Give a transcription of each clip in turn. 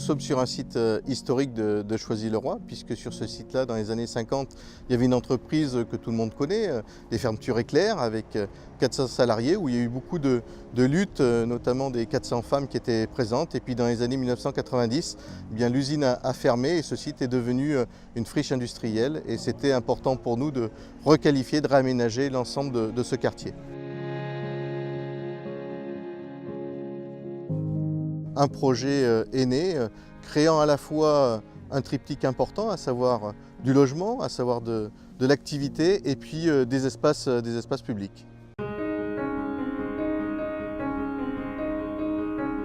sommes sur un site historique de Choisy-le-Roi, puisque sur ce site-là, dans les années 50, il y avait une entreprise que tout le monde connaît, les fermetures éclairs, avec 400 salariés, où il y a eu beaucoup de luttes, notamment des 400 femmes qui étaient présentes. Et puis dans les années 1990, eh bien, l'usine a fermé et ce site est devenu une friche industrielle. Et c'était important pour nous de requalifier, de réaménager l'ensemble de ce quartier. Un projet est né, créant à la fois un triptyque important, à savoir du logement, à savoir de l'activité et puis des espaces publics.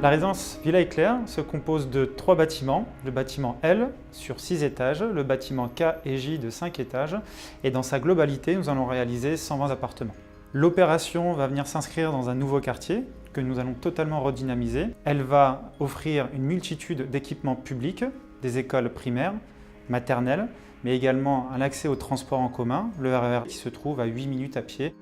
La résidence Villa Éclair se compose de 3 bâtiments. Le bâtiment L sur 6 étages, le bâtiment K et J de 5 étages et dans sa globalité, nous allons réaliser 120 appartements. L'opération va venir s'inscrire dans un nouveau quartier que nous allons totalement redynamiser. Elle va offrir une multitude d'équipements publics, des écoles primaires, maternelles, mais également un accès aux transports en commun, le RER qui se trouve à 8 minutes à pied.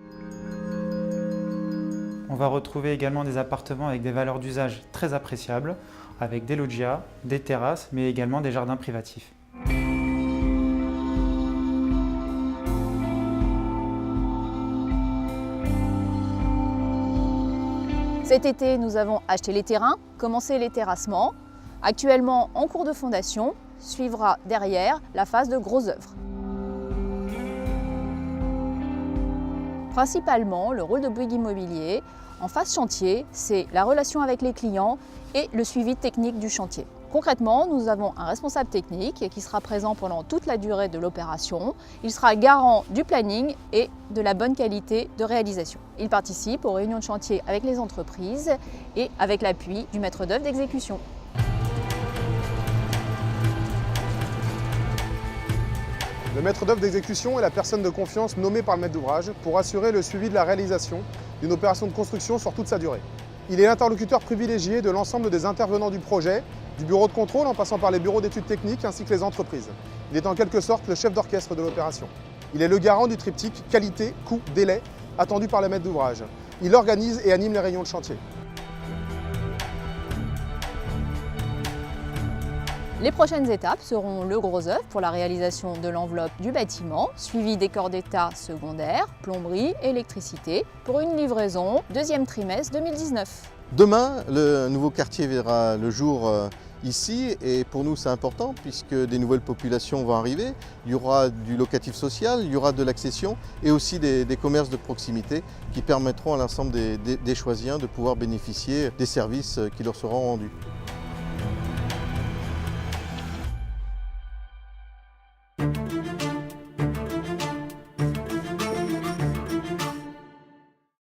On va retrouver également des appartements avec des valeurs d'usage très appréciables, avec des loggias, des terrasses, mais également des jardins privatifs. Cet été, nous avons acheté les terrains, commencé les terrassements. Actuellement en cours de fondation, suivra derrière la phase de gros œuvres. Principalement, le rôle de Bouygues Immobilier en phase chantier, c'est la relation avec les clients et le suivi technique du chantier. Concrètement, nous avons un responsable technique qui sera présent pendant toute la durée de l'opération. Il sera garant du planning et de la bonne qualité de réalisation. Il participe aux réunions de chantier avec les entreprises et avec l'appui du maître d'œuvre d'exécution. Le maître d'œuvre d'exécution est la personne de confiance nommée par le maître d'ouvrage pour assurer le suivi de la réalisation d'une opération de construction sur toute sa durée. Il est l'interlocuteur privilégié de l'ensemble des intervenants du projet, du bureau de contrôle en passant par les bureaux d'études techniques ainsi que les entreprises. Il est en quelque sorte le chef d'orchestre de l'opération. Il est le garant du triptyque qualité, coût, délai attendu par le maître d'ouvrage. Il organise et anime les réunions de chantier. Les prochaines étapes seront le gros œuvre pour la réalisation de l'enveloppe du bâtiment, suivi des corps d'état secondaires, plomberie, électricité, pour une livraison deuxième trimestre 2019. Demain, le nouveau quartier verra le jour ici et pour nous c'est important puisque des nouvelles populations vont arriver. Il y aura du locatif social, il y aura de l'accession et aussi des commerces de proximité qui permettront à l'ensemble des Choisiens de pouvoir bénéficier des services qui leur seront rendus.